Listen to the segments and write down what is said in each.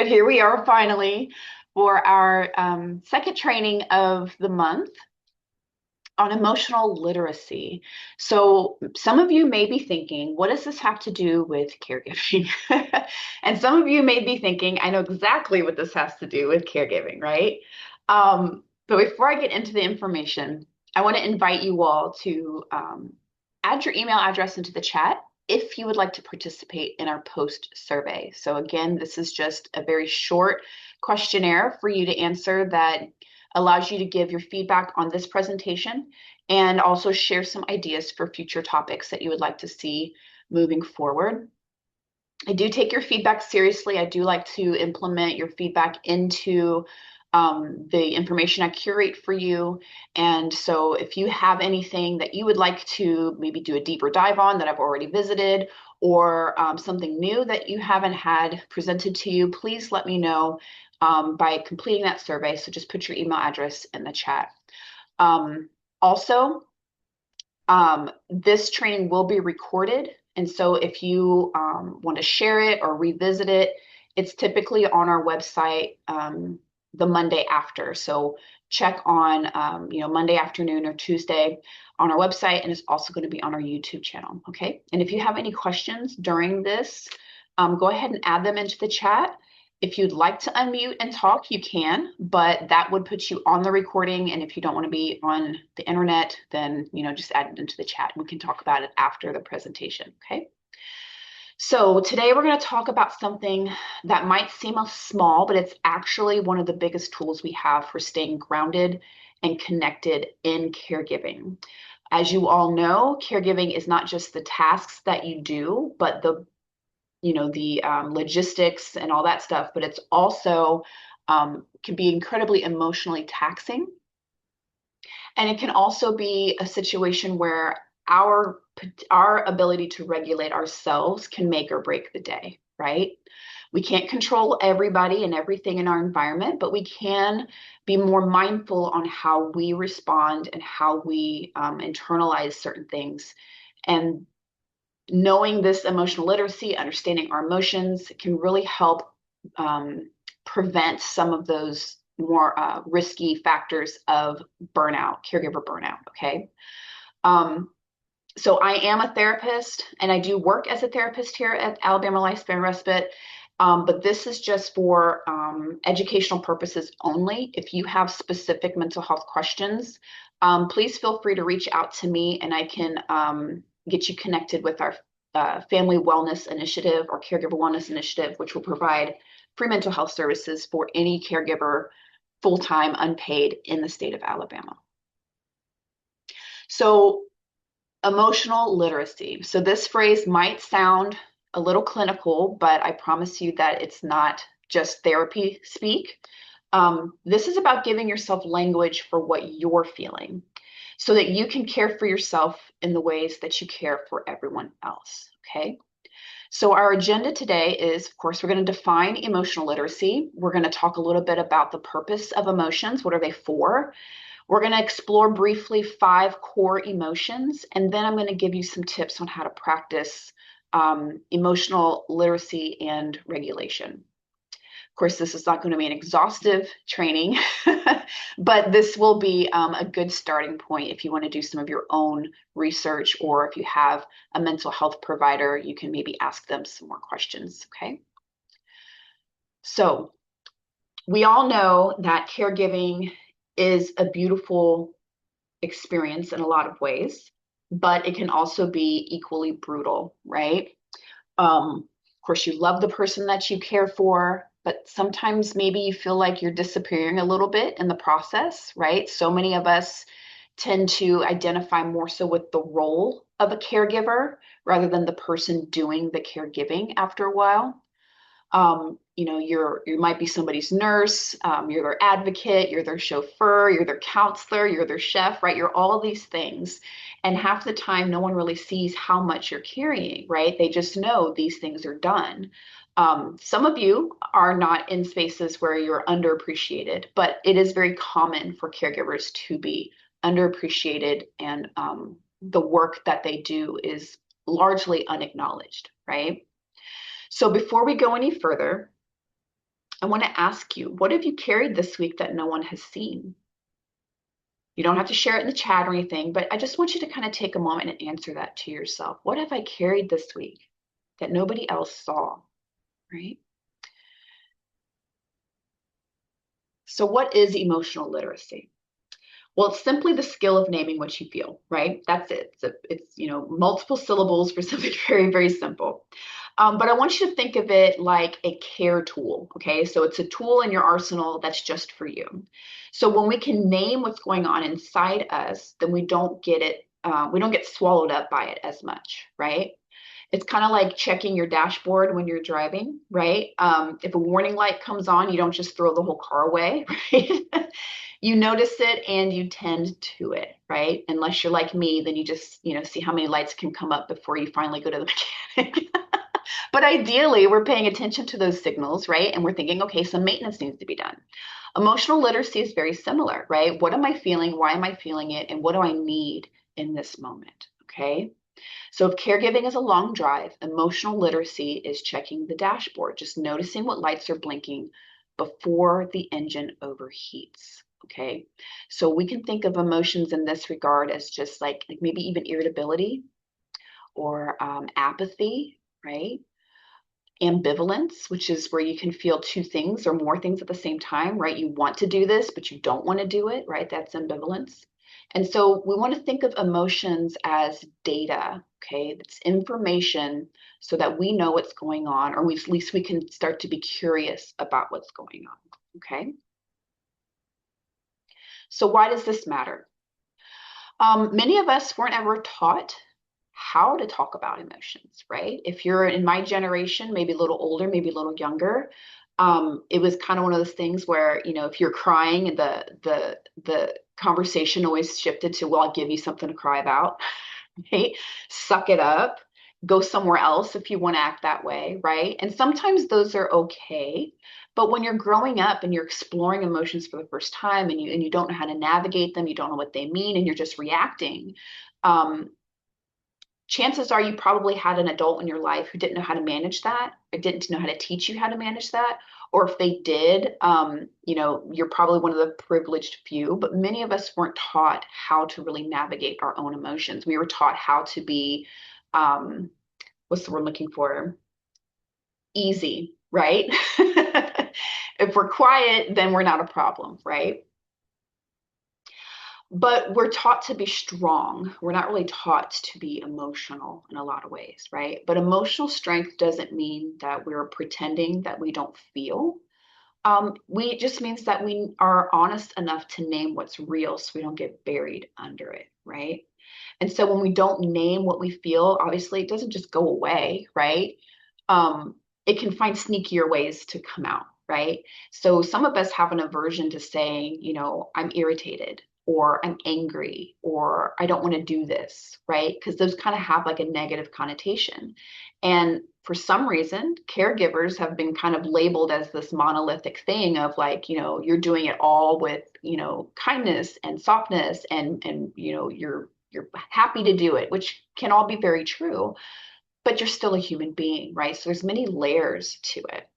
But here we are finally for our second training of the month on emotional literacy. So some of you may be thinking, what does this have to do with caregiving? And some of you may be thinking, I know exactly what this has to do with caregiving, right? But before I get into the information, I want to invite you all to add your email address into the chat if you would like to participate in our post survey. So again, this is just a very short questionnaire for you to answer that allows you to give your feedback on this presentation and also share some ideas for future topics that you would like to see moving forward. I do take your feedback seriously. I do like to implement your feedback into the information I curate for you. And so if you have anything that you would like to maybe do a deeper dive on that I've already visited, or something new that you haven't had presented to you, please let me know by completing that survey. So just put your email address in the chat. Also, this training will be recorded. And so if you want to share it or revisit it, it's typically on our website the Monday after. So check on Monday afternoon or Tuesday on our website, and it's also going to be on our YouTube channel. Okay. And if you have any questions during this, go ahead and add them into the chat. If you'd like to unmute and talk, you can, but that would put you on the recording. And if you don't want to be on the internet, then, just add it into the chat. We can talk about it after the presentation. Okay. So today we're going to talk about something that might seem small, but it's actually one of the biggest tools we have for staying grounded and connected in caregiving. As you all know, caregiving is not just the tasks that you do, but the logistics and all that stuff, but it's also can be incredibly emotionally taxing. And it can also be a situation where our ability to regulate ourselves can make or break the day, right? We can't control everybody and everything in our environment, but we can be more mindful on how we respond and how we internalize certain things. And knowing this emotional literacy, understanding our emotions can really help prevent some of those more risky factors of burnout, caregiver burnout, okay? So I am a therapist and I do work as a therapist here at Alabama Lifespan Respite, but this is just for educational purposes only. If you have specific mental health questions, please feel free to reach out to me and I can get you connected with our Family Wellness Initiative or Caregiver Wellness Initiative, which will provide free mental health services for any caregiver, full-time, unpaid in the state of Alabama. So emotional literacy. So this phrase might sound a little clinical, but I promise you that it's not just therapy speak. This is about giving yourself language for what you're feeling so that you can care for yourself in the ways that you care for everyone else, okay? So our agenda today is, of course, we're going to define emotional literacy. We're going to talk a little bit about the purpose of emotions. What are they for? We're going to explore briefly 5 core emotions, and then I'm going to give you some tips on how to practice emotional literacy and regulation. Of course, this is not going to be an exhaustive training, but this will be a good starting point if you want to do some of your own research, or if you have a mental health provider, you can maybe ask them some more questions, okay? So we all know that caregiving is a beautiful experience in a lot of ways, but it can also be equally brutal, right? Of course, you love the person that you care for, but sometimes maybe you feel like you're disappearing a little bit in the process, right? So many of us tend to identify more so with the role of a caregiver rather than the person doing the caregiving after a while. You might be somebody's nurse, you're their advocate, you're their chauffeur, you're their counselor, you're their chef, right? You're all these things. And half the time, no one really sees how much you're carrying, right? They just know these things are done. Some of you are not in spaces where you're underappreciated, but it is very common for caregivers to be underappreciated, and the work that they do is largely unacknowledged, right? So before we go any further, I want to ask you, what have you carried this week that no one has seen? You don't have to share it in the chat or anything, but I just want you to kind of take a moment and answer that to yourself. What have I carried this week that nobody else saw, right? So what is emotional literacy? Well, it's simply the skill of naming what you feel, right? That's it. It's multiple syllables for something very, very simple. But I want you to think of it like a care tool, okay? So it's a tool in your arsenal that's just for you. So when we can name what's going on inside us, then we don't get it, we don't get swallowed up by it as much, right? It's kind of like checking your dashboard when you're driving, right? If a warning light comes on, you don't just throw the whole car away, right? You notice it and you tend to it, right? Unless you're like me, then you just, see how many lights can come up before you finally go to the mechanic. But ideally, we're paying attention to those signals, right? And we're thinking, okay, some maintenance needs to be done. Emotional literacy is very similar, right? What am I feeling? Why am I feeling it? And what do I need in this moment? Okay. So if caregiving is a long drive, emotional literacy is checking the dashboard, just noticing what lights are blinking before the engine overheats. Okay. So we can think of emotions in this regard as just like maybe even irritability or apathy, right? Ambivalence, which is where you can feel two things or more things at the same time, right? You want to do this, but you don't want to do it, right? That's ambivalence. And so we want to think of emotions as data, okay? It's information so that we know what's going on, or at least we can start to be curious about what's going on, okay? So why does this matter? Many of us weren't ever taught how to talk about emotions, right? If you're in my generation, maybe a little older, maybe a little younger, it was kind of one of those things where, if you're crying and the conversation always shifted to, well, I'll give you something to cry about, right? Suck it up, go somewhere else if you want to act that way, right? And sometimes those are okay. But when you're growing up and you're exploring emotions for the first time and you don't know how to navigate them, you don't know what they mean, and you're just reacting, chances are you probably had an adult in your life who didn't know how to manage that or didn't know how to teach you how to manage that. Or if they did, you're probably one of the privileged few, but many of us weren't taught how to really navigate our own emotions. We were taught how to be, what's the word I'm looking for? Easy, right? If we're quiet, then we're not a problem, right? But we're taught to be strong. We're not really taught to be emotional in a lot of ways, right? But emotional strength doesn't mean that we're pretending that we don't feel. We it just means that we are honest enough to name what's real so we don't get buried under it, right? And so when we don't name what we feel, obviously it doesn't just go away, right? It can find sneakier ways to come out, right? So some of us have an aversion to saying, I'm irritated or I'm angry or I don't want to do this, right? Because those kind of have like a negative connotation. And for some reason, caregivers have been kind of labeled as this monolithic thing of like, you're doing it all with, kindness and softness and you're happy to do it, which can all be very true, but you're still a human being, right? So there's many layers to it.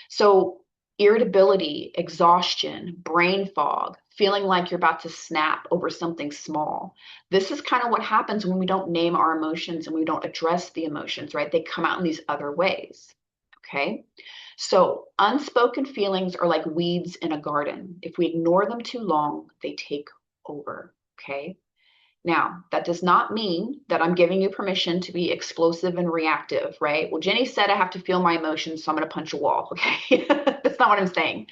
So irritability, exhaustion, brain fog, feeling like you're about to snap over something small. This is kind of what happens when we don't name our emotions and we don't address the emotions, right? They come out in these other ways. Okay. So unspoken feelings are like weeds in a garden. If we ignore them too long, they take over. Okay. Now, that does not mean that I'm giving you permission to be explosive and reactive, right? Well, Jenny said I have to feel my emotions, so I'm going to punch a wall, okay? That's not what I'm saying.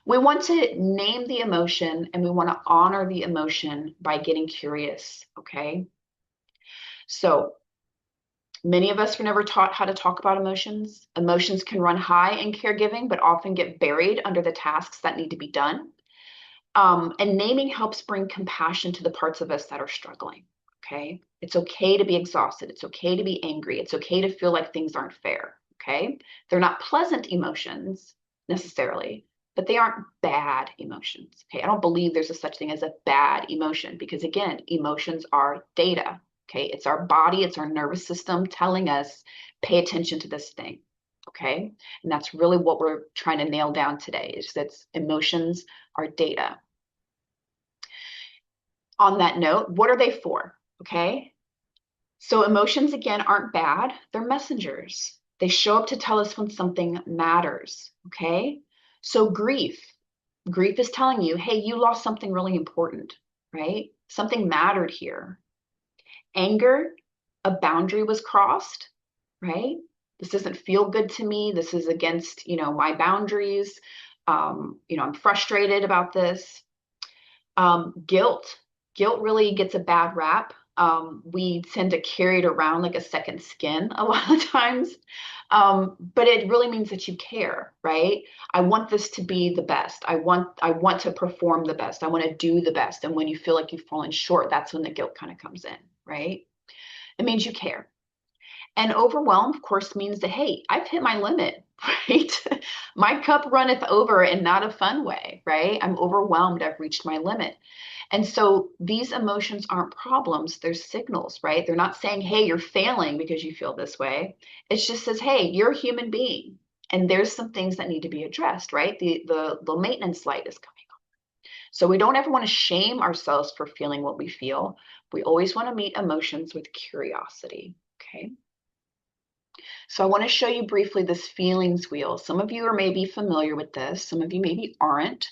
We want to name the emotion and we want to honor the emotion by getting curious, okay? So, many of us were never taught how to talk about emotions. Emotions can run high in caregiving, but often get buried under the tasks that need to be done. And naming helps bring compassion to the parts of us that are struggling. Okay. It's okay to be exhausted. It's okay to be angry. It's okay to feel like things aren't fair. Okay. They're not pleasant emotions necessarily, but they aren't bad emotions. Okay. I don't believe there's a such thing as a bad emotion because, again, emotions are data. Okay. It's our body, it's our nervous system telling us, pay attention to this thing. okay? And that's really what we're trying to nail down today, is that emotions are data. On that note, what are they for, okay? So emotions, again, aren't bad. They're messengers. They show up to tell us when something matters, okay? So grief is telling you, hey, you lost something really important, right? Something mattered here. Anger, a boundary was crossed, right? This doesn't feel good to me. This is against, my boundaries. I'm frustrated about this. Guilt. Guilt really gets a bad rap. We tend to carry it around like a second skin a lot of times. But it really means that you care, right? I want this to be the best. I want to perform the best. I want to do the best. And when you feel like you've fallen short, that's when the guilt kind of comes in, right? It means you care. And overwhelm, of course, means that, hey, I've hit my limit, right? My cup runneth over in not a fun way, right? I'm overwhelmed. I've reached my limit. And so these emotions aren't problems, they're signals, right? They're not saying, hey, you're failing because you feel this way. It just says, hey, you're a human being. And there's some things that need to be addressed, right? The maintenance light is coming on. So we don't ever want to shame ourselves for feeling what we feel. We always want to meet emotions with curiosity, okay? So I want to show you briefly this feelings wheel. Some of you are maybe familiar with this, some of you maybe aren't.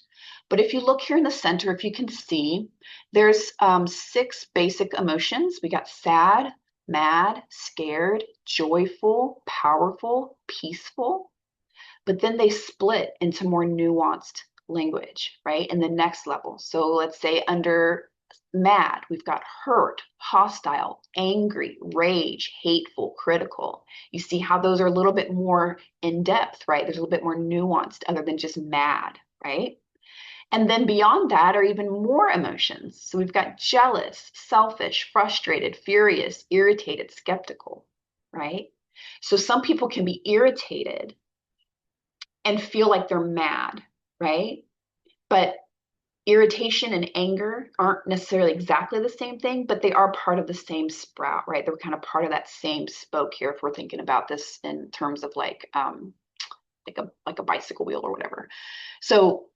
But if you look here in the center, if you can see, there's 6 basic emotions. We got sad, mad, scared, joyful, powerful, peaceful. But then they split into more nuanced language, right? In the next level. So let's say under mad, we've got hurt, hostile, angry, rage, hateful, critical. You see how those are a little bit more in depth, right? There's a little bit more nuanced other than just mad, right? And then beyond that are even more emotions. So we've got jealous, selfish, frustrated, furious, irritated, skeptical, right? So some people can be irritated and feel like they're mad, right? But irritation and anger aren't necessarily exactly the same thing, but they are part of the same sprout, right? They're kind of part of that same spoke here if we're thinking about this in terms of like a bicycle wheel or whatever. So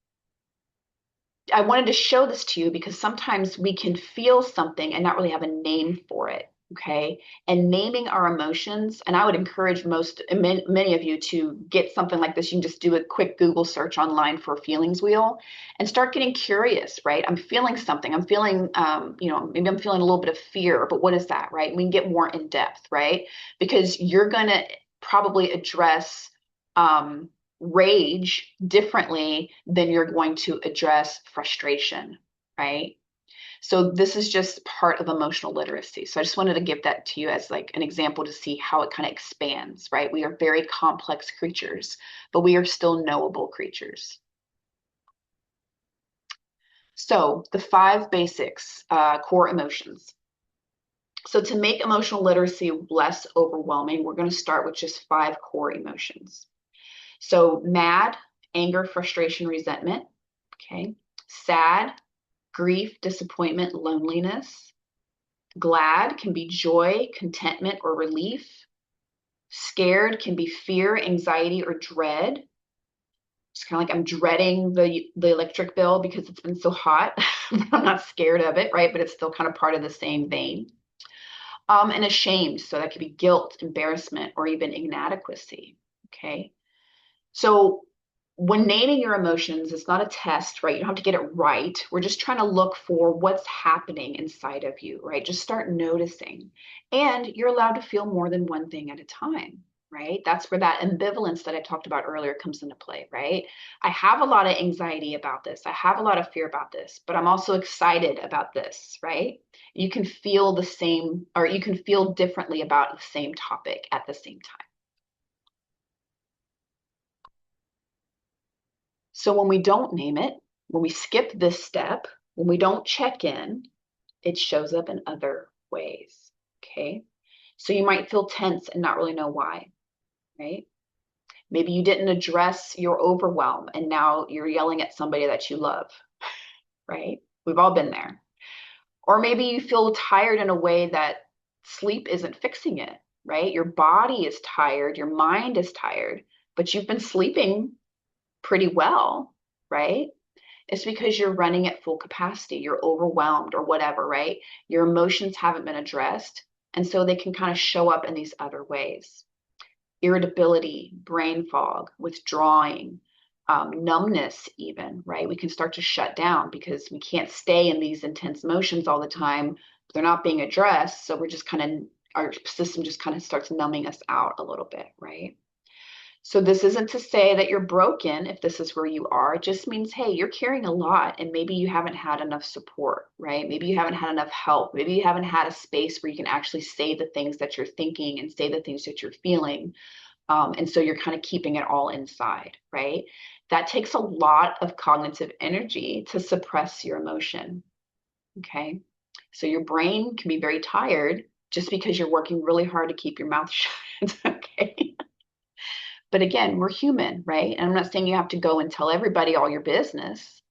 I wanted to show this to you because sometimes we can feel something and not really have a name for it. Okay. And naming our emotions, and I would encourage many of you to get something like this. You can just do a quick Google search online for a feelings wheel and start getting curious, right? I'm feeling something. I'm feeling, maybe I'm feeling a little bit of fear, but what is that, right? We can get more in depth, right? Because you're going to probably address, rage differently than you're going to address frustration, right? So this is just part of emotional literacy. So I just wanted to give that to you as like an example to see how it kind of expands, right? We are very complex creatures, but we are still knowable creatures. So the 5 basics, core emotions. So to make emotional literacy less overwhelming, we're going to start with just 5 core emotions. So mad, anger, frustration, resentment. Okay. Sad, grief, disappointment, loneliness. Glad can be joy, contentment, or relief. Scared can be fear, anxiety, or dread. It's kind of like I'm dreading the electric bill because it's been so hot. I'm not scared of it, right? But it's still kind of part of the same vein. And ashamed, so that could be guilt, embarrassment, or even inadequacy. Okay. So when naming your emotions, it's not a test, right? You don't have to get it right. We're just trying to look for what's happening inside of you, right? Just start noticing. And you're allowed to feel more than one thing at a time, right? That's where that ambivalence that I talked about earlier comes into play, right? I have a lot of anxiety about this. I have a lot of fear about this, but I'm also excited about this, right? You can feel the same, or you can feel differently about the same topic at the same time. So when we don't name it, when we skip this step, when we don't check in, it shows up in other ways. Okay. So you might feel tense and not really know why, right? Maybe you didn't address your overwhelm and now you're yelling at somebody that you love, right? We've all been there. Or maybe you feel tired in a way that sleep isn't fixing it, right? Your body is tired, your mind is tired, but you've been sleeping pretty well, right? It's because you're running at full capacity, you're overwhelmed or whatever, right? Your emotions haven't been addressed. And so they can kind of show up in these other ways. Irritability, brain fog, withdrawing, numbness, even, right? We can start to shut down because we can't stay in these intense emotions all the time. They're not being addressed. So we're just kind of, our system just kind of starts numbing us out a little bit, right? So this isn't to say that you're broken if this is where you are. It just means, hey, you're carrying a lot and maybe you haven't had enough support, right? Maybe you haven't had enough help. Maybe you haven't had a space where you can actually say the things that you're thinking and say the things that you're feeling. And so you're kind of keeping it all inside, right? That takes a lot of cognitive energy to suppress your emotion, okay? So your brain can be very tired just because you're working really hard to keep your mouth shut, okay? But again, we're human, right? And I'm not saying you have to go and tell everybody all your business,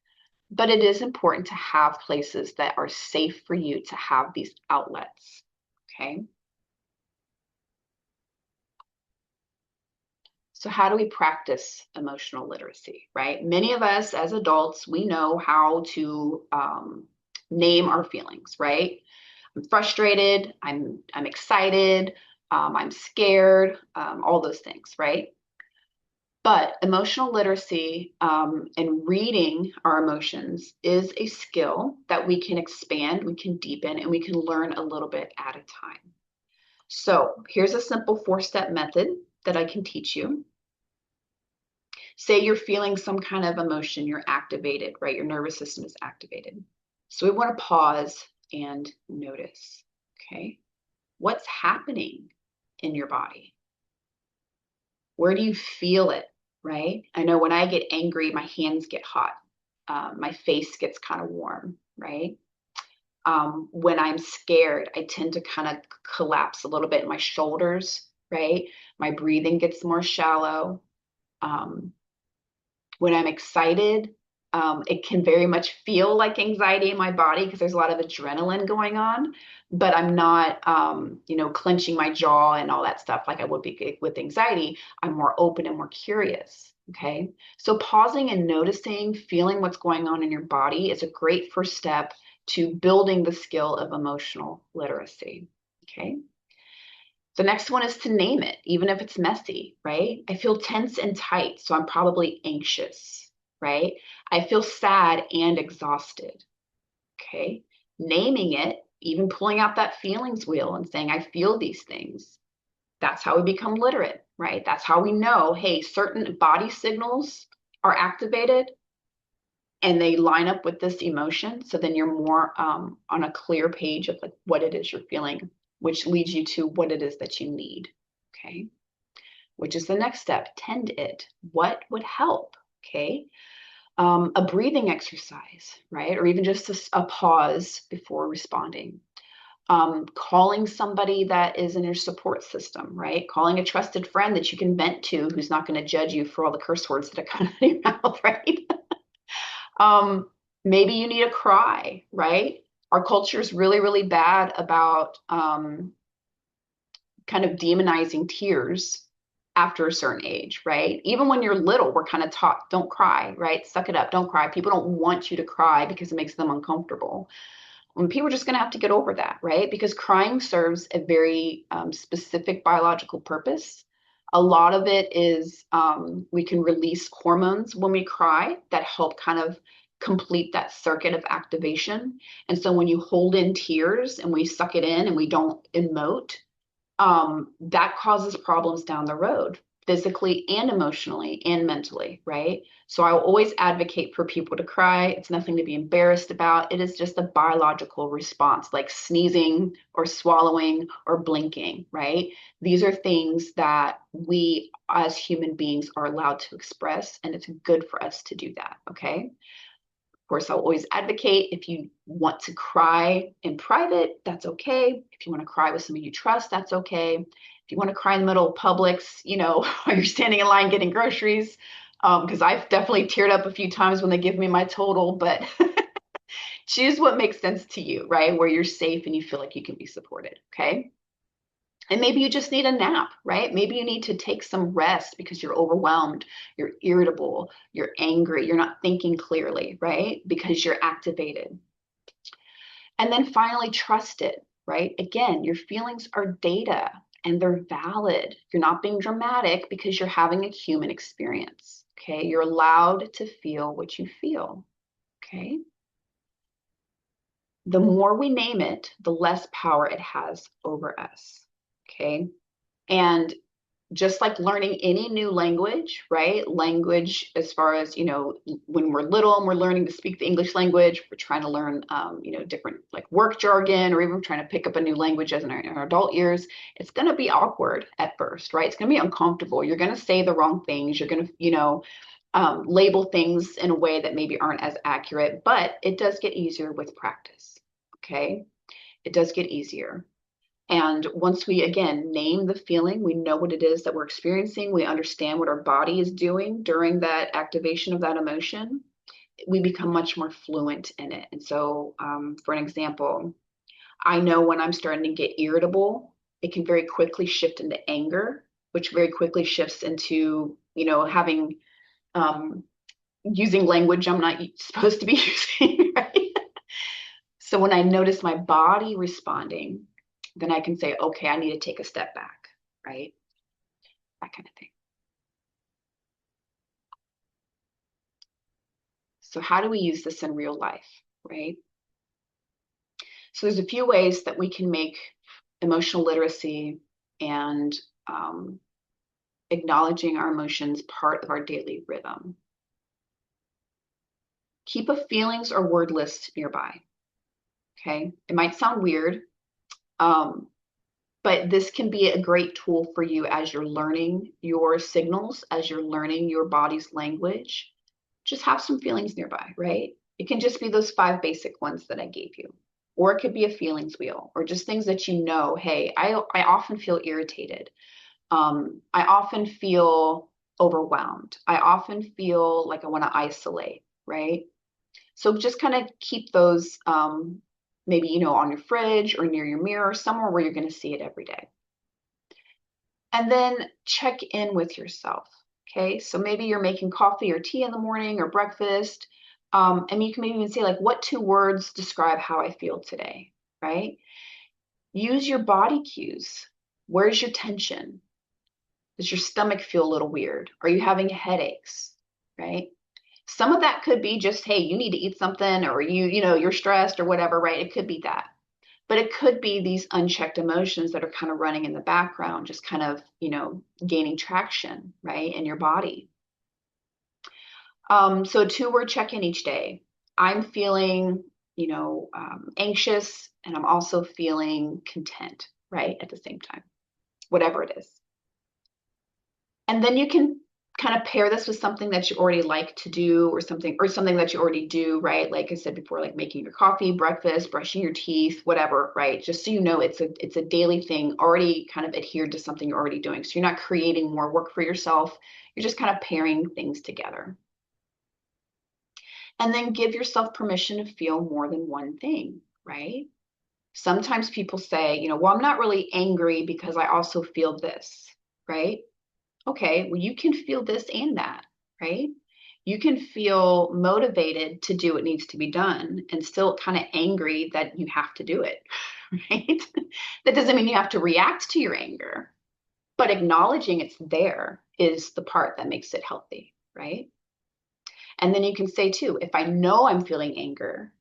but it is important to have places that are safe for you to have these outlets, okay? So how do we practice emotional literacy, right? Many of us as adults, we know how to name our feelings, right? I'm frustrated, I'm excited, I'm scared, all those things, right? But emotional literacy and reading our emotions is a skill that we can expand, we can deepen, and we can learn a little bit at a time. So here's a simple 4-step method that I can teach you. Say you're feeling some kind of emotion, you're activated, right? Your nervous system is activated. So we want to pause and notice, okay? What's happening in your body? Where do you feel it, right? I know when I get angry, my hands get hot. My face gets kind of warm, right? When I'm scared, I tend to kind of collapse a little bit in my shoulders, right? My breathing gets more shallow. Um, when I'm excited, it can very much feel like anxiety in my body because there's a lot of adrenaline going on, but I'm not, clenching my jaw and all that stuff like I would be with anxiety. I'm more open and more curious. Okay. So pausing and noticing, feeling what's going on in your body is a great first step to building the skill of emotional literacy. Okay. The next one is to name it, even if it's messy, right? I feel tense and tight, so I'm probably anxious, right? I feel sad and exhausted, okay? Naming it, even pulling out that feelings wheel and saying, I feel these things. That's how we become literate, right? That's how we know, hey, certain body signals are activated and they line up with this emotion. So then you're more on a clear page of like what it is you're feeling, which leads you to what it is that you need. Okay. Which is the next step. Tend it. What would help? Okay. A breathing exercise, right? Or even just a pause before responding. Calling somebody that is in your support system, right? Calling a trusted friend that you can vent to who's not going to judge you for all the curse words that are coming out of your mouth, right? Um, Maybe you need a cry, right? Our culture is really, really bad about kind of demonizing tears after a certain age, right? Even when you're little, we're kind of taught, don't cry, right? Suck it up, don't cry. People don't want you to cry because it makes them uncomfortable. And people are just going to have to get over that, right? Because crying serves a very specific biological purpose. A lot of it is we can release hormones when we cry that help kind of complete that circuit of activation. And so when you hold in tears and we suck it in and we don't emote, that causes problems down the road, physically and emotionally and mentally, right? So I will always advocate for people to cry. It's nothing to be embarrassed about. It is just a biological response, like sneezing or swallowing or blinking, right? These are things that we as human beings are allowed to express, and it's good for us to do that, okay? Of course, I'll always advocate if you want to cry in private, that's okay. If you want to cry with somebody you trust, that's okay. If you want to cry in the middle of Publix, while you're standing in line getting groceries, because I've definitely teared up a few times when they give me my total, but choose what makes sense to you, right? Where you're safe and you feel like you can be supported, okay? And maybe you just need a nap, right? Maybe you need to take some rest because you're overwhelmed, you're irritable, you're angry, you're not thinking clearly, right? Because you're activated. And then finally, trust it, right? Again, your feelings are data and they're valid. You're not being dramatic because you're having a human experience, okay? You're allowed to feel what you feel, okay? The more we name it, the less power it has over us, okay? And just like learning any new language, right? Language, as far as, when we're little and we're learning to speak the English language, we're trying to learn, different like work jargon, or even trying to pick up a new language as in our adult years, it's going to be awkward at first, right? It's going to be uncomfortable. You're going to say the wrong things. You're going to, label things in a way that maybe aren't as accurate, but it does get easier with practice. Okay. It does get easier. And once we, again, name the feeling, we know what it is that we're experiencing, we understand what our body is doing during that activation of that emotion, we become much more fluent in it. And so, for an example, I know when I'm starting to get irritable, it can very quickly shift into anger, which very quickly shifts into, having, using language I'm not supposed to be using, right? So when I notice my body responding, then I can say, okay, I need to take a step back, right? That kind of thing. So how do we use this in real life, right? So there's a few ways that we can make emotional literacy and acknowledging our emotions part of our daily rhythm. Keep a feelings or word list nearby, okay? It might sound weird, um, but this can be a great tool for you as you're learning your signals, as you're learning your body's language. Just have some feelings nearby, right? It can just be those 5 basic ones that I gave you. Or it could be a feelings wheel, or just things that hey, I often feel irritated. I often feel overwhelmed. I often feel like I want to isolate, right? So just kind of keep those maybe, on your fridge or near your mirror, somewhere where you're going to see it every day. And then check in with yourself. Okay. So maybe you're making coffee or tea in the morning or breakfast. And you can maybe even say, like, what 2 words describe how I feel today? Right. Use your body cues. Where's your tension? Does your stomach feel a little weird? Are you having headaches? Right. Some of that could be just, hey, you need to eat something, or you're stressed or whatever, right? It could be that. But it could be these unchecked emotions that are kind of running in the background, just kind of, gaining traction, right, in your body. So a 2-word check-in each day. I'm feeling, anxious, and I'm also feeling content, right, at the same time, whatever it is. And then you can kind of pair this with something that you already like to do, or something that you already do, right? Like I said before, like making your coffee, breakfast, brushing your teeth, whatever, right? Just so you know, it's a daily thing, already kind of adhered to something you're already doing. So you're not creating more work for yourself. You're just kind of pairing things together. And then give yourself permission to feel more than one thing, right? Sometimes people say, well, I'm not really angry because I also feel this, right? Okay, well, you can feel this and that, right? You can feel motivated to do what needs to be done and still kind of angry that you have to do it, right? That doesn't mean you have to react to your anger, but acknowledging it's there is the part that makes it healthy, right? And then you can say, too, if I know I'm feeling anger,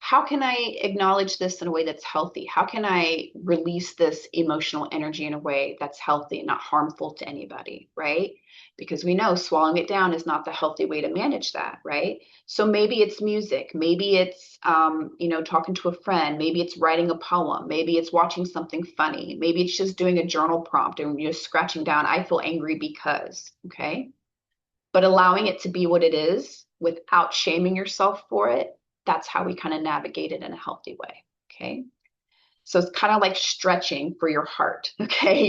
how can I acknowledge this in a way that's healthy? How can I release this emotional energy in a way that's healthy, not harmful to anybody, right? Because we know swallowing it down is not the healthy way to manage that, right? So maybe it's music, maybe it's, talking to a friend, maybe it's writing a poem, maybe it's watching something funny, maybe it's just doing a journal prompt and you're scratching down, I feel angry because, okay? But allowing it to be what it is without shaming yourself for it, that's how we kind of navigate it in a healthy way. Okay. So it's kind of like stretching for your heart. Okay.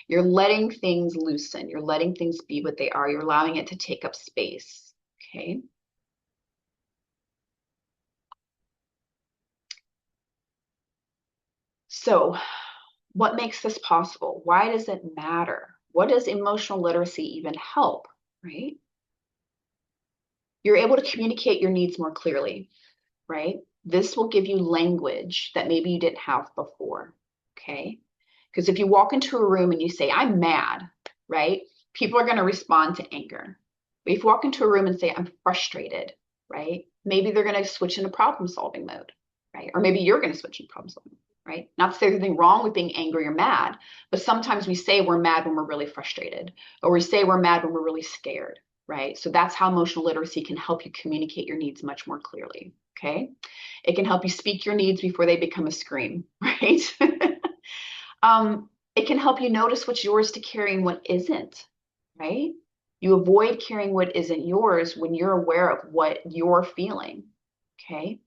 You're letting things loosen. You're letting things be what they are. You're allowing it to take up space. Okay. So What makes this possible? Why does it matter? What does emotional literacy even help, right? You're able to communicate your needs more clearly, right? This will give you language that maybe you didn't have before, okay? Because if you walk into a room and you say, I'm mad, right? People are going to respond to anger. But if you walk into a room and say, I'm frustrated, right? Maybe they're going to switch into problem solving mode, right? Or maybe you're going to switch into problem solving, right? Not to say there's anything wrong with being angry or mad, but sometimes we say we're mad when we're really frustrated, or we say we're mad when we're really scared, right? So that's how emotional literacy can help you communicate your needs much more clearly, okay? It can help you speak your needs before they become a scream, right? It can help you notice what's yours to carry and what isn't, right? You avoid carrying what isn't yours when you're aware of what you're feeling, okay?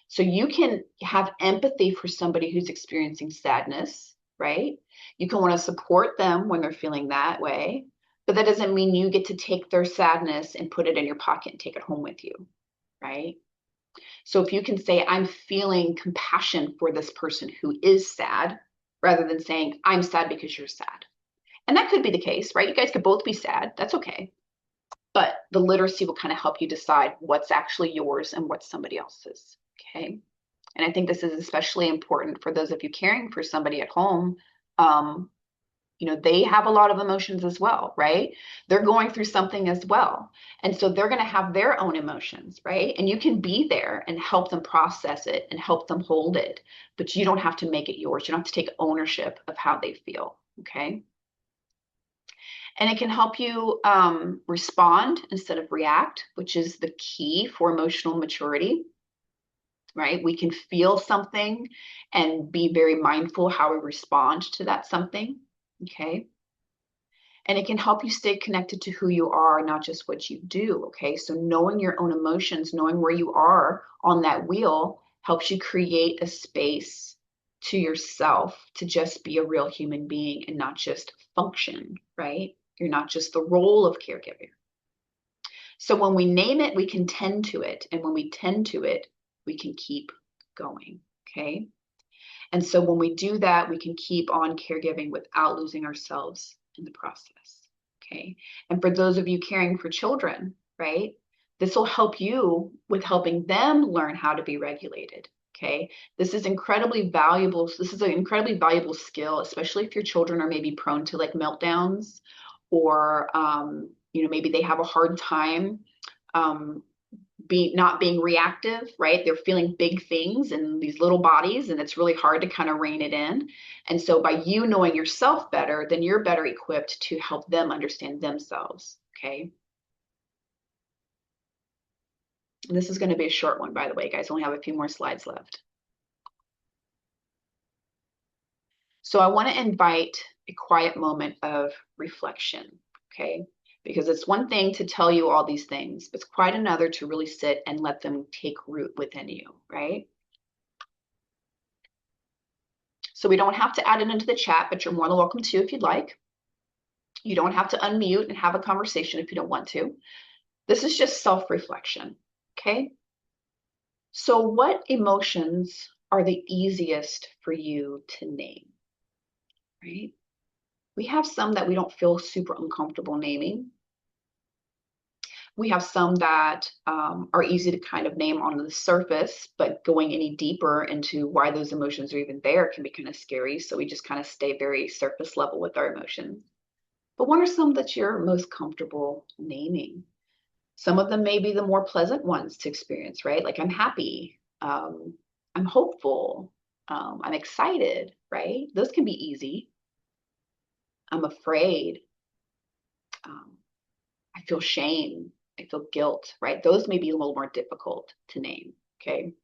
So you can have empathy for somebody who's experiencing sadness, right? You can want to support them when they're feeling that way, but that doesn't mean you get to take their sadness and put it in your pocket and take it home with you, right? So if you can say, I'm feeling compassion for this person who is sad, rather than saying, I'm sad because you're sad. And that could be the case, right? You guys could both be sad. That's okay. But the literacy will kind of help you decide what's actually yours and what's somebody else's. Okay. And I think this is especially important for those of you caring for somebody at home. Um, they have a lot of emotions as well, right? They're going through something as well. And so they're going to have their own emotions, right? And you can be there and help them process it and help them hold it, but you don't have to make it yours. You don't have to take ownership of how they feel, okay? And it can help you respond instead of react, which is the key for emotional maturity, right? We can feel something and be very mindful how we respond to that something, okay? And it can help you stay connected to who you are, not just what you do. Okay. So knowing your own emotions, knowing where you are on that wheel helps you create a space to yourself to just be a real human being and not just function, right? You're not just the role of caregiver. So when we name it, we can tend to it. And when we tend to it, we can keep going. Okay. And so when we do that, we can keep on caregiving without losing ourselves in the process. Okay. And for those of you caring for children, right, this will help you with helping them learn how to be regulated. Okay. This is incredibly valuable. This is an incredibly valuable skill, especially if your children are maybe prone to like meltdowns or, maybe they have a hard time um, not being reactive, right? They're feeling big things in these little bodies, and it's really hard to kind of rein it in. And so by you knowing yourself better, then you're better equipped to help them understand themselves. Okay. And this is going to be a short one, by the way, guys. I only have a few more slides left. So I want to invite a quiet moment of reflection. Okay. Because it's one thing to tell you all these things, but it's quite another to really sit and let them take root within you, right? So we don't have to add it into the chat, but you're more than welcome to if you'd like. You don't have to unmute and have a conversation if you don't want to. This is just self-reflection, okay? So what emotions are the easiest for you to name, right? We have some that we don't feel super uncomfortable naming. We have some that are easy to kind of name on the surface, but going any deeper into why those emotions are even there can be kind of scary. So we just kind of stay very surface level with our emotions. But what are some that you're most comfortable naming? Some of them may be the more pleasant ones to experience, right? Like I'm happy, I'm hopeful, I'm excited, right? Those can be easy. I'm afraid. Um, I feel shame. I feel guilt, right? Those may be a little more difficult to name, okay?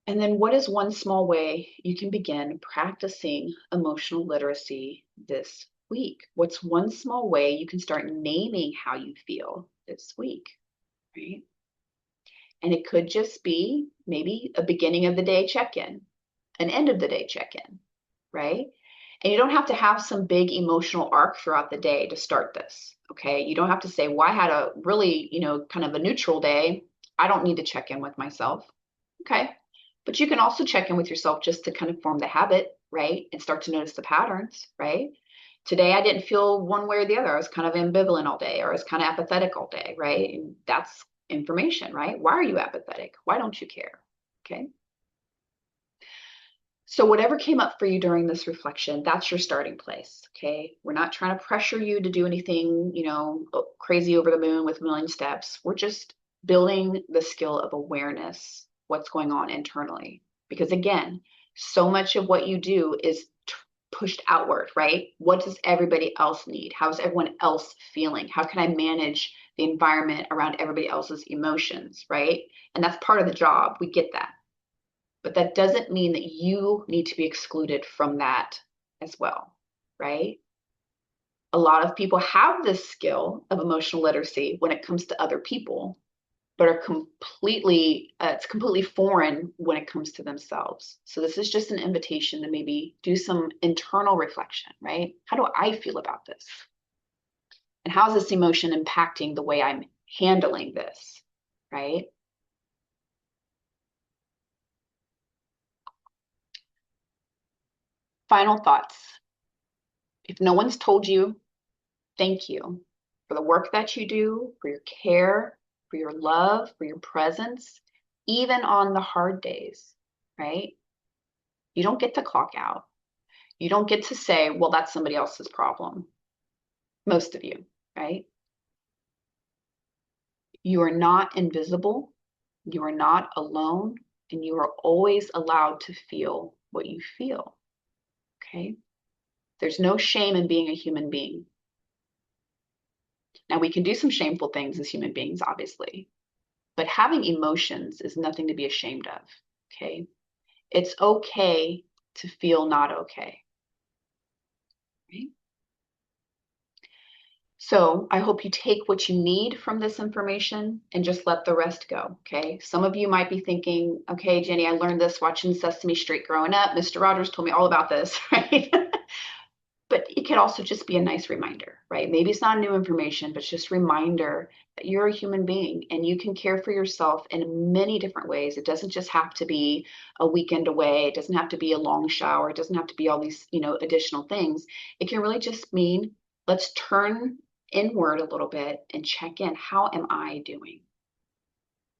And then what is one small way you can begin practicing emotional literacy this week? What's one small way you can start naming how you feel this week, right? And it could just be maybe a beginning of the day check-in, an end of the day check-in, right? And you don't have to have some big emotional arc throughout the day to start this, okay? You don't have to say, well, I had a really, kind of a neutral day. I don't need to check in with myself. Okay. But you can also check in with yourself just to kind of form the habit, right? And start to notice the patterns, right? Today I didn't feel one way or the other. I was kind of ambivalent all day, or I was kind of apathetic all day, right? And that's information, right? Why are you apathetic? Why don't you care? Okay. So whatever came up for you during this reflection, that's your starting place. Okay. We're not trying to pressure you to do anything, crazy over the moon with a million steps. We're just building the skill of awareness, what's going on internally. Because again, so much of what you do is pushed outward, right? What does everybody else need? How's everyone else feeling? How can I manage the environment around everybody else's emotions, right? And that's part of the job. We get that. But that doesn't mean that you need to be excluded from that as well, right? A lot of people have this skill of emotional literacy when it comes to other people, but are it's completely foreign when it comes to themselves. So this is just an invitation to maybe do some internal reflection, right? How do I feel about this? And how is this emotion impacting the way I'm handling this, right? Final thoughts. If no one's told you, thank you for the work that you do, for your care, for your love, for your presence, even on the hard days, right? You don't get to clock out. You don't get to say, well, that's somebody else's problem. Most of you, right? You are not invisible. You are not alone. And you are always allowed to feel what you feel. Okay. There's no shame in being a human being. Now, we can do some shameful things as human beings, obviously, but having emotions is nothing to be ashamed of. Okay. It's okay to feel not okay. Right? So I hope you take what you need from this information and just let the rest go. Okay. Some of you might be thinking, okay, Jenny, I learned this watching Sesame Street growing up. Mr. Rogers told me all about this, right? But it could also just be a nice reminder, right? Maybe it's not new information, but it's just a reminder that you're a human being and you can care for yourself in many different ways. It doesn't just have to be a weekend away. It doesn't have to be a long shower. It doesn't have to be all these, additional things. It can really just mean let's turn inward a little bit and check in. How am I doing?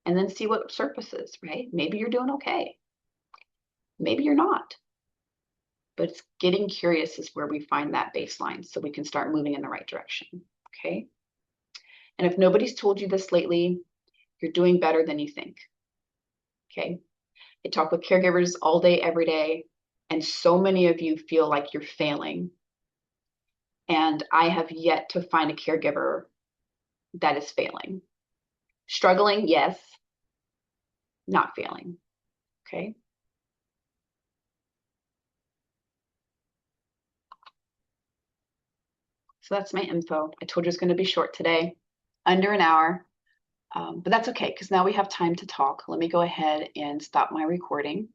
And then see what surfaces, right? Maybe you're doing okay. Maybe you're not. But it's getting curious is where we find that baseline so we can start moving in the right direction. Okay. And if nobody's told you this lately, you're doing better than you think. Okay. I talk with caregivers all day, every day, and so many of you feel like you're failing. And I have yet to find a caregiver that is failing. Struggling, yes, not failing. Okay. So that's my info. I told you it's going to be short today, under an hour. But that's okay because now we have time to talk. Let me go ahead and stop my recording.